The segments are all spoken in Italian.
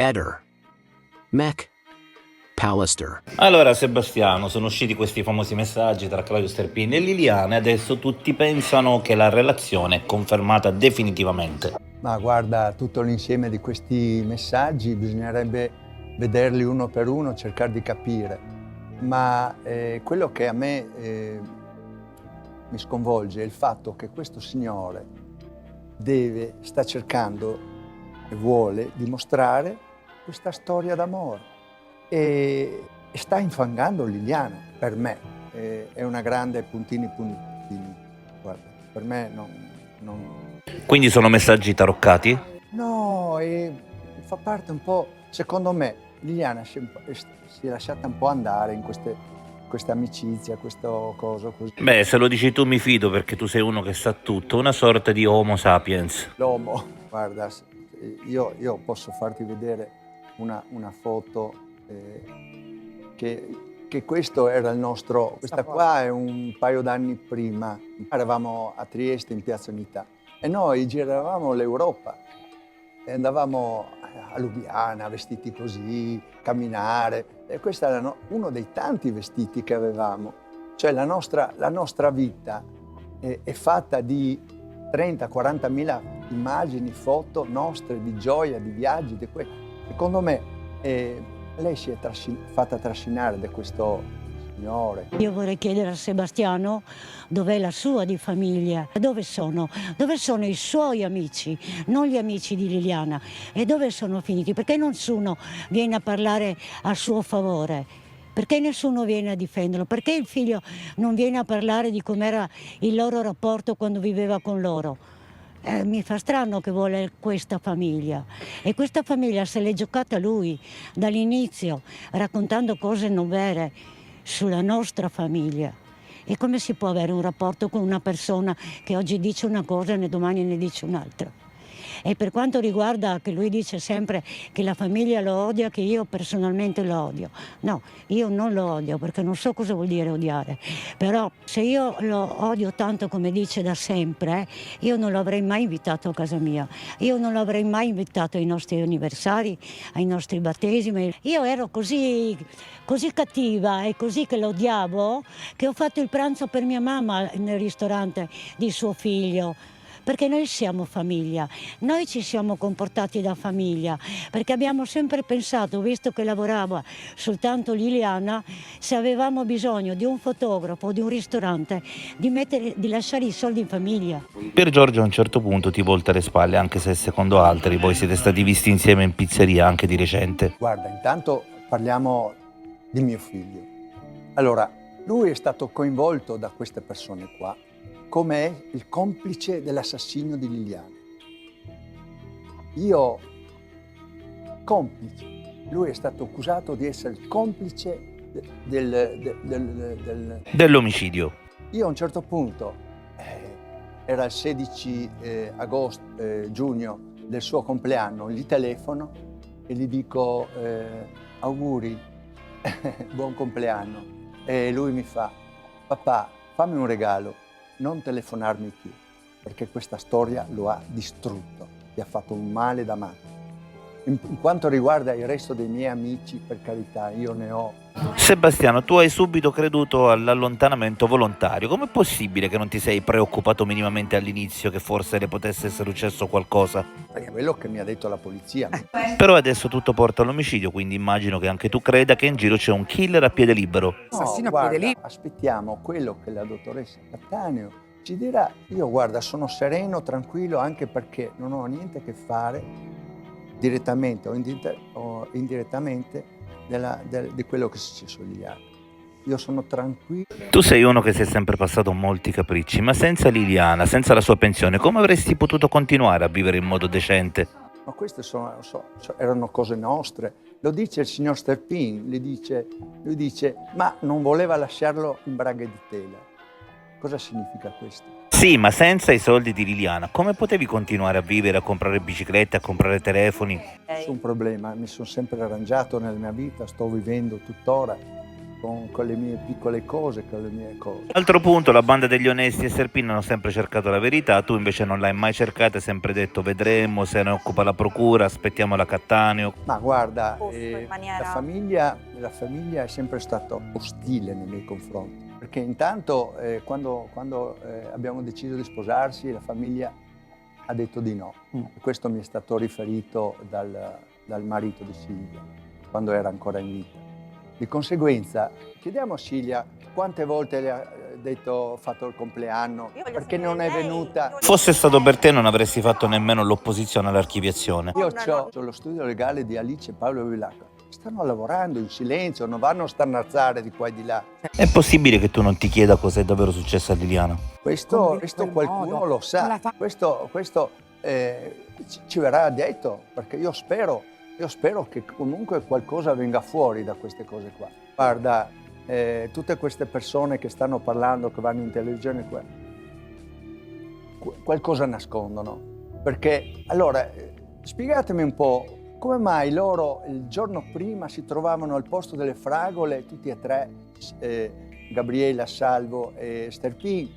Eder, Mech, Pallister. Allora Sebastiano, sono usciti questi famosi messaggi tra Claudio Sterpin e Liliana e adesso tutti pensano che la relazione è confermata definitivamente. Ma guarda, tutto l'insieme di questi messaggi bisognerebbe vederli uno per uno, cercare di capire. Ma quello che a me mi sconvolge è il fatto che questo signore sta cercando e vuole dimostrare questa storia d'amore e sta infangando Liliana, per me. È una grande puntini. Guarda, per me non... Quindi sono messaggi taroccati? No, fa parte un po', secondo me, Liliana si è lasciata un po' andare in questa amicizia, questo coso così. Beh, se lo dici tu mi fido perché tu sei uno che sa tutto, una sorta di Homo sapiens. L'uomo, guarda, io posso farti vedere una foto che questo era il nostro, questa qua è un paio d'anni prima, eravamo a Trieste in Piazza Unità e noi giravamo l'Europa e andavamo a Lubiana vestiti così, camminare e questo era uno dei tanti vestiti che avevamo, cioè la nostra vita è fatta di 30-40 mila immagini, foto nostre di gioia, di viaggi, secondo me lei si è fatta trascinare da questo signore. Io vorrei chiedere a Sebastiano dov'è la sua di famiglia, dove sono i suoi amici, non gli amici di Liliana, e dove sono finiti, perché nessuno viene a parlare a suo favore. Perché nessuno viene a difenderlo? Perché il figlio non viene a parlare di com'era il loro rapporto quando viveva con loro? Mi fa strano che vuole questa famiglia e questa famiglia se l'è giocata lui dall'inizio raccontando cose non vere sulla nostra famiglia. E come si può avere un rapporto con una persona che oggi dice una cosa e domani ne dice un'altra? E per quanto riguarda che lui dice sempre che la famiglia lo odia, che io personalmente lo odio. No, io non lo odio perché non so cosa vuol dire odiare. Però se io lo odio tanto come dice da sempre, io non lo avrei mai invitato a casa mia. Io non lo avrei mai invitato ai nostri anniversari, ai nostri battesimi. Io ero così cattiva e così che lo odiavo che ho fatto il pranzo per mia mamma nel ristorante di suo figlio. Perché noi siamo famiglia, noi ci siamo comportati da famiglia, perché abbiamo sempre pensato, visto che lavorava soltanto Liliana, se avevamo bisogno di un fotografo o di un ristorante, di lasciare i soldi in famiglia. Per Giorgio a un certo punto ti volta le spalle, anche se secondo altri voi siete stati visti insieme in pizzeria anche di recente. Guarda, intanto parliamo di mio figlio. Allora, lui è stato coinvolto da queste persone qua, come il complice dell'assassinio di Liliana. Complice. Lui è stato accusato di essere il complice dell'omicidio. Io a un certo punto, era il 16 giugno del suo compleanno, gli telefono e gli dico auguri, buon compleanno. E lui mi fa, papà, fammi un regalo, non telefonarmi più, perché questa storia lo ha distrutto, gli ha fatto un male da matto. In quanto riguarda il resto dei miei amici, per carità, io ne ho. Sebastiano, tu hai subito creduto all'allontanamento volontario. Com'è possibile che non ti sei preoccupato minimamente all'inizio che forse le potesse essere successo qualcosa? Perché è quello che mi ha detto la polizia. Però adesso tutto porta all'omicidio, quindi immagino che anche tu creda che in giro c'è un killer a piede libero. No, guarda, aspettiamo quello che la dottoressa Cattaneo ci dirà. Io, guarda, sono sereno, tranquillo, anche perché non ho niente a che fare direttamente o indirettamente di quello che è successo a Liliana. Io sono tranquillo. Tu sei uno che si è sempre passato molti capricci, ma senza Liliana, senza la sua pensione, come avresti potuto continuare a vivere in modo decente? Ma queste erano cose nostre. Lo dice il signor Sterpin, lui dice, ma non voleva lasciarlo in braghe di tela. Cosa significa questo? Sì, ma senza i soldi di Liliana, come potevi continuare a vivere, a comprare biciclette, a comprare telefoni? Nessun problema, mi sono sempre arrangiato nella mia vita, sto vivendo tuttora. con le mie piccole cose, con le mie cose. Altro punto, la banda degli onesti e Serpin hanno sempre cercato la verità, tu invece non l'hai mai cercata, hai sempre detto vedremo, se ne occupa la procura, aspettiamo la Cattaneo. Ma guarda, In maniera... la famiglia è sempre stata ostile nei miei confronti, perché intanto quando abbiamo deciso di sposarsi la famiglia ha detto di no. Questo mi è stato riferito dal marito di Silvia, quando era ancora in vita. Di conseguenza, chiediamo a Silvia quante volte le ha detto fatto il compleanno, perché non è venuta. Fosse stato per te non avresti fatto nemmeno l'opposizione all'archiviazione. Io ho lo studio legale di Alice e Paolo Villacca. Stanno lavorando in silenzio, non vanno a starnazzare di qua e di là. È possibile che tu non ti chieda cosa è davvero successo a Liliana? Questo qualcuno lo sa, questo ci verrà detto, perché io spero che comunque qualcosa venga fuori da queste cose qua. Guarda, tutte queste persone che stanno parlando, che vanno in televisione, qualcosa nascondono. Perché, allora, spiegatemi un po', come mai loro il giorno prima si trovavano al posto delle fragole, tutti e tre, Gabriella, Salvo e Sterpin,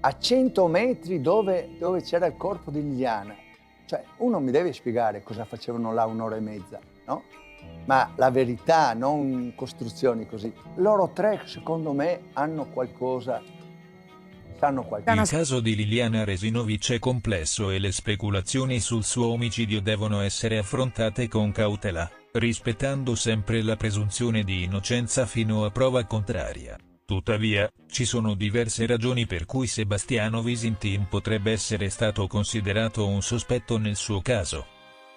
a 100 metri dove c'era il corpo di Liliana. Cioè, uno mi deve spiegare cosa facevano là un'ora e mezza, no? Ma la verità, non costruzioni così. Loro tre, secondo me, hanno qualcosa, sanno qualcosa. Il caso di Liliana Resinovic è complesso e le speculazioni sul suo omicidio devono essere affrontate con cautela, rispettando sempre la presunzione di innocenza fino a prova contraria. Tuttavia, ci sono diverse ragioni per cui Sebastiano Visintin potrebbe essere stato considerato un sospetto nel suo caso.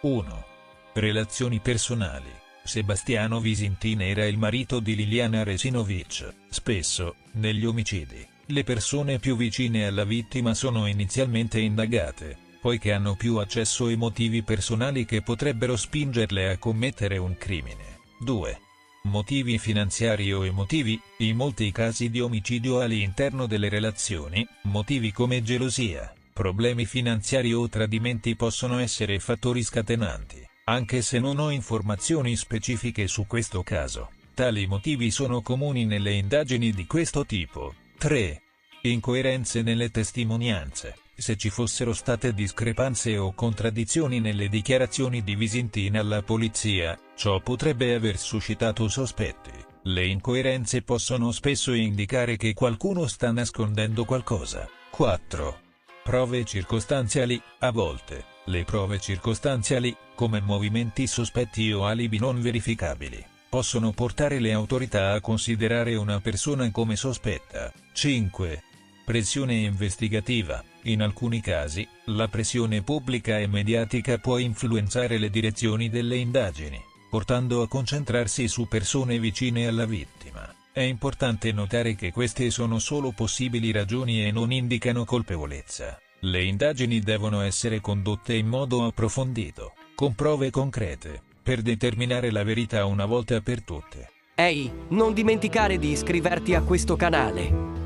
1. Relazioni personali. Sebastiano Visintin era il marito di Liliana Resinovic. Spesso, negli omicidi, le persone più vicine alla vittima sono inizialmente indagate, poiché hanno più accesso ai motivi personali che potrebbero spingerle a commettere un crimine. 2. Motivi finanziari o emotivi. In molti casi di omicidio all'interno delle relazioni, motivi come gelosia, problemi finanziari o tradimenti possono essere fattori scatenanti, anche se non ho informazioni specifiche su questo caso. Tali motivi sono comuni nelle indagini di questo tipo. 3. Incoerenze nelle testimonianze. Se ci fossero state discrepanze o contraddizioni nelle dichiarazioni di Visintin alla polizia, ciò potrebbe aver suscitato sospetti. Le incoerenze possono spesso indicare che qualcuno sta nascondendo qualcosa. 4. Prove circostanziali. A volte, le prove circostanziali, come movimenti sospetti o alibi non verificabili, possono portare le autorità a considerare una persona come sospetta. 5. Pressione investigativa. In alcuni casi, la pressione pubblica e mediatica può influenzare le direzioni delle indagini, portando a concentrarsi su persone vicine alla vittima. È importante notare che queste sono solo possibili ragioni e non indicano colpevolezza. Le indagini devono essere condotte in modo approfondito, con prove concrete, per determinare la verità una volta per tutte. Ehi, non dimenticare di iscriverti a questo canale.